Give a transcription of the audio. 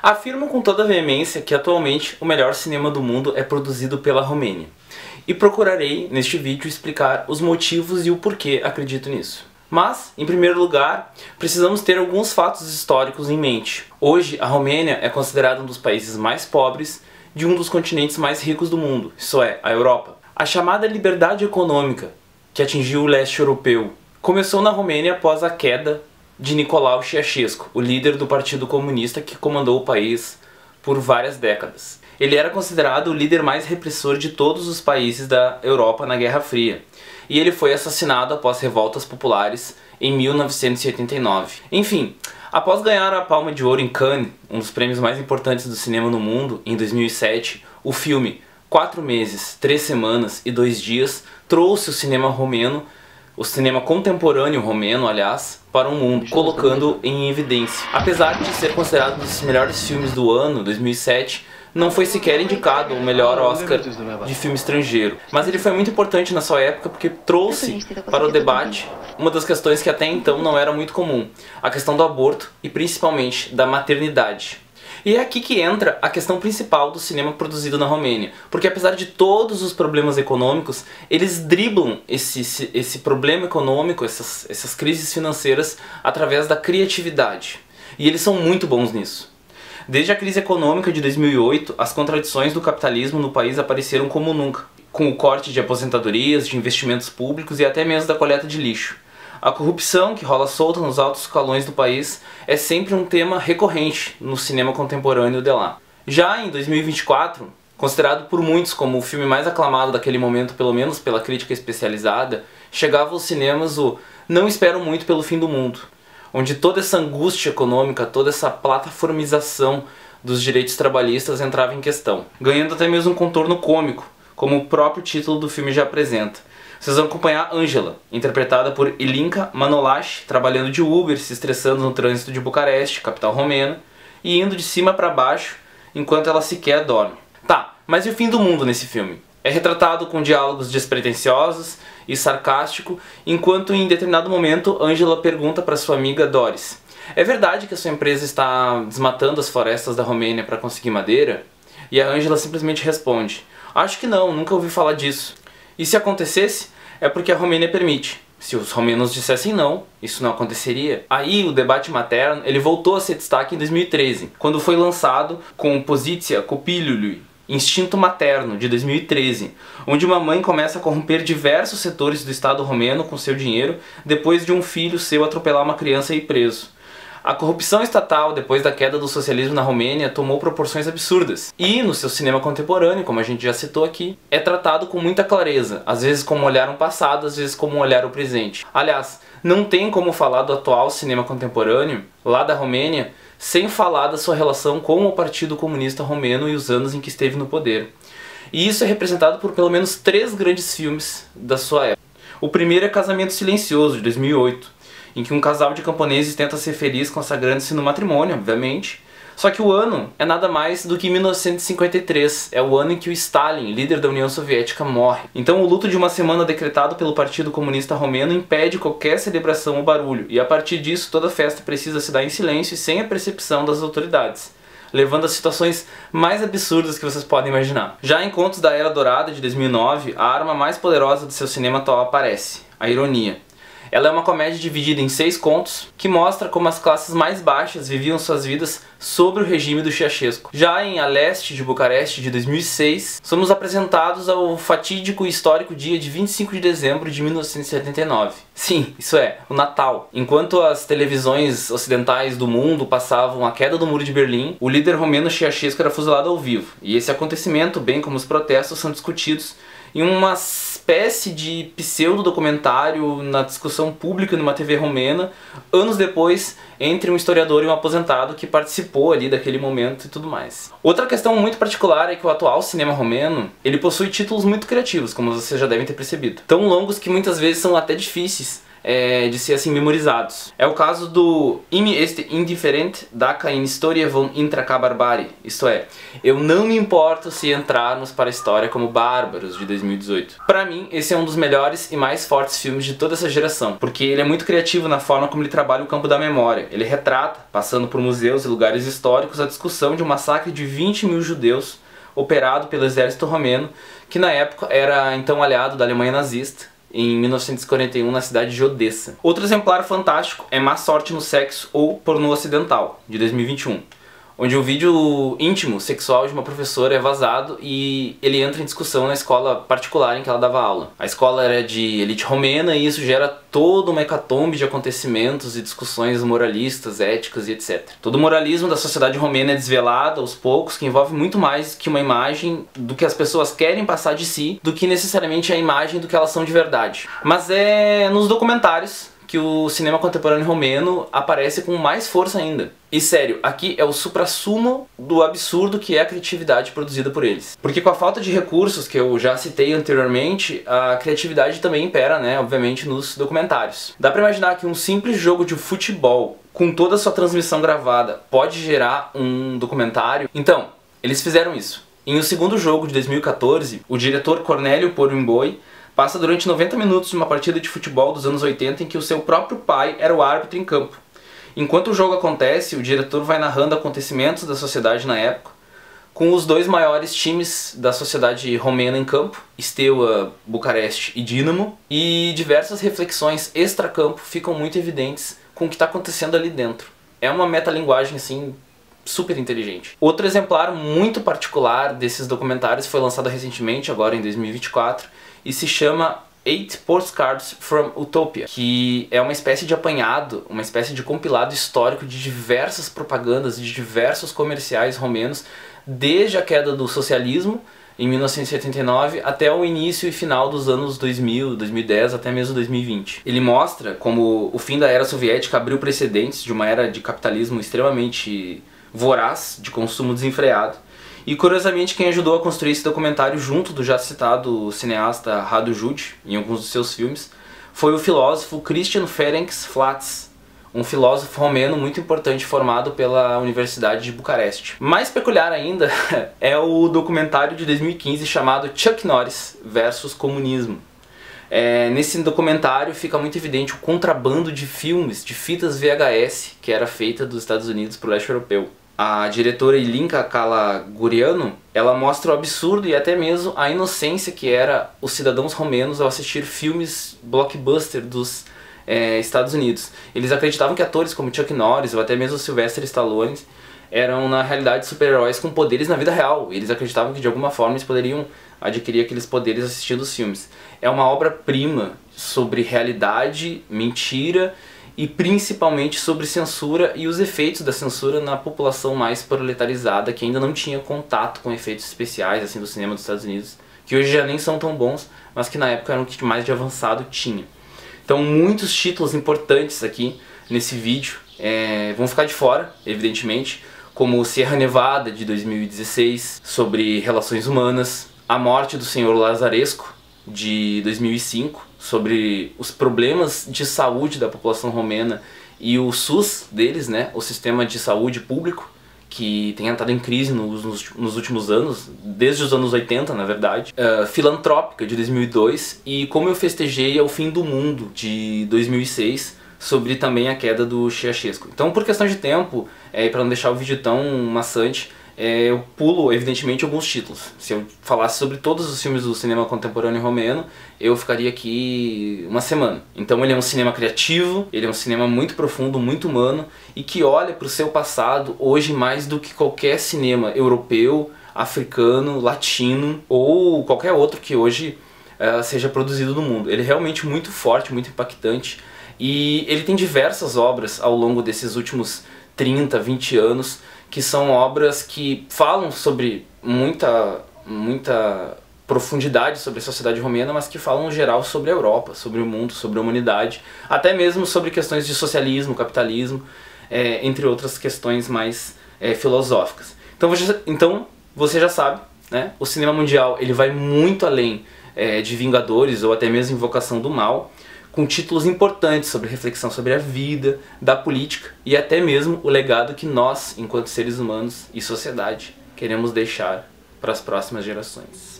Afirmo com toda veemência que atualmente o melhor cinema do mundo é produzido pela Romênia. E procurarei, neste vídeo, explicar os motivos e o porquê acredito nisso. Mas, em primeiro lugar, precisamos ter alguns fatos históricos em mente. Hoje, a Romênia é considerada um dos países mais pobres de um dos continentes mais ricos do mundo, isso é, a Europa. A chamada liberdade econômica, que atingiu o leste europeu, começou na Romênia após a queda de Nicolae Ceausescu, o líder do Partido Comunista que comandou o país por várias décadas. Ele era considerado o líder mais repressor de todos os países da Europa na Guerra Fria, e ele foi assassinado após revoltas populares em 1989. Enfim, após ganhar a Palma de Ouro em Cannes, um dos prêmios mais importantes do cinema no mundo, em 2007, o filme 4 meses, 3 semanas e 2 dias trouxe o cinema romeno, o cinema contemporâneo romeno, aliás, para o mundo, colocando em evidência. Apesar de ser considerado um dos melhores filmes do ano, 2007, não foi sequer indicado o melhor Oscar de filme estrangeiro. Mas ele foi muito importante na sua época porque trouxe para o debate uma das questões que até então não era muito comum, a questão do aborto e principalmente da maternidade. E é aqui que entra a questão principal do cinema produzido na Romênia, porque apesar de todos os problemas econômicos, eles driblam esse problema econômico, essas crises financeiras, através da criatividade. E eles são muito bons nisso. Desde a crise econômica de 2008, as contradições do capitalismo no país apareceram como nunca, com o corte de aposentadorias, de investimentos públicos e até mesmo da coleta de lixo. A corrupção que rola solta nos altos escalões do país é sempre um tema recorrente no cinema contemporâneo de lá. Já em 2024, considerado por muitos como o filme mais aclamado daquele momento, pelo menos pela crítica especializada, chegava aos cinemas o Não Espero Muito pelo Fim do Mundo, onde toda essa angústia econômica, toda essa plataformização dos direitos trabalhistas entrava em questão, ganhando até mesmo um contorno cômico, como o próprio título do filme já apresenta. Vocês vão acompanhar Angela, interpretada por Ilinca Manolache, trabalhando de Uber, se estressando no trânsito de Bucareste, capital romena, e indo de cima para baixo enquanto ela sequer dorme. Tá, mas e o fim do mundo nesse filme? É retratado com diálogos despretensiosos e sarcástico, enquanto em determinado momento Angela pergunta para sua amiga Doris: é verdade que a sua empresa está desmatando as florestas da Romênia para conseguir madeira? E a Angela simplesmente responde: acho que não, nunca ouvi falar disso. E se acontecesse, é porque a Romênia permite. Se os romenos dissessem não, isso não aconteceria. Aí o debate materno ele voltou a ser destaque em 2013, quando foi lançado com Poziția Copilului, Instinto Materno, de 2013, onde uma mãe começa a corromper diversos setores do Estado romeno com seu dinheiro depois de um filho seu atropelar uma criança e ir preso. A corrupção estatal, depois da queda do socialismo na Romênia, tomou proporções absurdas. E, no seu cinema contemporâneo, como a gente já citou aqui, é tratado com muita clareza, às vezes como um olhar um passado, às vezes como um olhar o presente. Aliás, não tem como falar do atual cinema contemporâneo, lá da Romênia, sem falar da sua relação com o Partido Comunista Romeno e os anos em que esteve no poder. E isso é representado por pelo menos 3 grandes filmes da sua época. O primeiro é Casamento Silencioso, de 2008, em que um casal de camponeses tenta ser feliz consagrando-se no matrimônio, obviamente. Só que o ano é nada mais do que 1953, é o ano em que o Stalin, líder da União Soviética, morre. Então o luto de uma semana decretado pelo Partido Comunista Romeno impede qualquer celebração ou barulho, e a partir disso toda festa precisa se dar em silêncio e sem a percepção das autoridades, levando a situações mais absurdas que vocês podem imaginar. Já em Contos da Era Dourada, de 2009, a arma mais poderosa do seu cinema atual aparece, a ironia. Ela é uma comédia dividida em 6 contos, que mostra como as classes mais baixas viviam suas vidas sob o regime do Ceausescu. Já em A Leste de Bucareste, de 2006, somos apresentados ao fatídico e histórico dia de 25 de dezembro de 1979. Sim, isso é, o Natal. Enquanto as televisões ocidentais do mundo passavam a queda do Muro de Berlim, o líder romeno Ceausescu era fuzilado ao vivo. E esse acontecimento, bem como os protestos, são discutidos em uma espécie de pseudo-documentário na discussão pública numa TV romena, anos depois, entre um historiador e um aposentado que participou ali daquele momento e tudo mais. Outra questão muito particular é que o atual cinema romeno, ele possui títulos muito criativos, como vocês já devem ter percebido. Tão longos que muitas vezes são até difíceis de ser assim memorizados. É o caso do Imi este indiferent daca in historia von intraca barbari, isto é, eu não me importo se entrarmos para a história como bárbaros, de 2018. Para mim, esse é um dos melhores e mais fortes filmes de toda essa geração, porque ele é muito criativo na forma como ele trabalha o campo da memória. Ele retrata, passando por museus e lugares históricos, a discussão de um massacre de 20 mil judeus operado pelo exército romeno, que na época era então aliado da Alemanha nazista, em 1941 na cidade de Odessa. Outro exemplar fantástico é Má Sorte no Sexo ou Pornô Ocidental, de 2021. Onde um vídeo íntimo, sexual de uma professora é vazado e ele entra em discussão na escola particular em que ela dava aula. A escola era de elite romena e isso gera toda uma hecatombe de acontecimentos e discussões moralistas, éticas e etc. Todo o moralismo da sociedade romena é desvelado aos poucos, que envolve muito mais que uma imagem do que as pessoas querem passar de si, do que necessariamente a imagem do que elas são de verdade. Mas é nos documentários que o cinema contemporâneo romeno aparece com mais força ainda. E sério, aqui é o suprassumo do absurdo que é a criatividade produzida por eles. Porque com a falta de recursos que eu já citei anteriormente, a criatividade também impera, né, obviamente, nos documentários. Dá pra imaginar que um simples jogo de futebol, com toda a sua transmissão gravada, pode gerar um documentário? Então, eles fizeram isso. Em O Segundo Jogo, de 2014, o diretor Cornélio Porumboy passa durante 90 minutos de uma partida de futebol dos anos 80 em que o seu próprio pai era o árbitro em campo. Enquanto o jogo acontece, o diretor vai narrando acontecimentos da sociedade na época, com os dois maiores times da sociedade romena em campo, Steaua Bucareste e Dinamo, e diversas reflexões extra-campo ficam muito evidentes com o que está acontecendo ali dentro. É uma metalinguagem assim super inteligente. Outro exemplar muito particular desses documentários foi lançado recentemente, agora em 2024, e se chama 8 Postcards from Utopia, que é uma espécie de apanhado, uma espécie de compilado histórico de diversas propagandas, de diversos comerciais romenos, desde a queda do socialismo, em 1979, até o início e final dos anos 2000, 2010, até mesmo 2020. Ele mostra como o fim da era soviética abriu precedentes de uma era de capitalismo extremamente voraz, de consumo desenfreado. E curiosamente quem ajudou a construir esse documentário junto do já citado cineasta Radu Jude, em alguns dos seus filmes, foi o filósofo Christian Ferenc Flatz, um filósofo romeno muito importante formado pela Universidade de Bucareste. Mais peculiar ainda é o documentário de 2015 chamado Chuck Norris versus Comunismo. Nesse documentário fica muito evidente o contrabando de filmes, de fitas VHS que era feita dos Estados Unidos para o leste europeu. A diretora Ilinka Kalagurianu, ela mostra o absurdo e até mesmo a inocência que era os cidadãos romenos ao assistir filmes blockbuster dos Estados Unidos. Eles acreditavam que atores como Chuck Norris ou até mesmo Sylvester Stallone eram na realidade super-heróis com poderes na vida real. Eles acreditavam que de alguma forma eles poderiam adquirir aqueles poderes assistindo os filmes. É uma obra-prima sobre realidade, mentira e principalmente sobre censura e os efeitos da censura na população mais proletarizada, que ainda não tinha contato com efeitos especiais assim do cinema dos Estados Unidos, que hoje já nem são tão bons, mas que na época eram o que mais de avançado tinha. Então muitos títulos importantes aqui nesse vídeo vão ficar de fora, evidentemente, como Sierra Nevada, de 2016, sobre relações humanas, A Morte do Senhor Lazaresco, de 2005, sobre os problemas de saúde da população romena e o SUS deles, né, o sistema de saúde público, que tem entrado em crise nos últimos anos, desde os anos 80 na verdade. Filantrópica, de 2002, e Como Eu Festejei ao Fim do Mundo, de 2006, sobre também a queda do Ceausescu. Então, por questão de tempo, e para não deixar o vídeo tão maçante, eu pulo, evidentemente, alguns títulos. Se eu falasse sobre todos os filmes do cinema contemporâneo romeno, eu ficaria aqui uma semana. Então ele é um cinema criativo, ele é um cinema muito profundo, muito humano, e que olha para o seu passado hoje mais do que qualquer cinema europeu, africano, latino, ou qualquer outro que hoje seja produzido no mundo. Ele é realmente muito forte, muito impactante, e ele tem diversas obras ao longo desses últimos 30, 20 anos, que são obras que falam sobre muita profundidade sobre a sociedade romena, mas que falam no geral sobre a Europa, sobre o mundo, sobre a humanidade, até mesmo sobre questões de socialismo, capitalismo, entre outras questões mais filosóficas. Então você já sabe, né? O cinema mundial ele vai muito além de Vingadores ou até mesmo Invocação do Mal, com títulos importantes sobre reflexão sobre a vida, da política e até mesmo o legado que nós, enquanto seres humanos e sociedade, queremos deixar para as próximas gerações.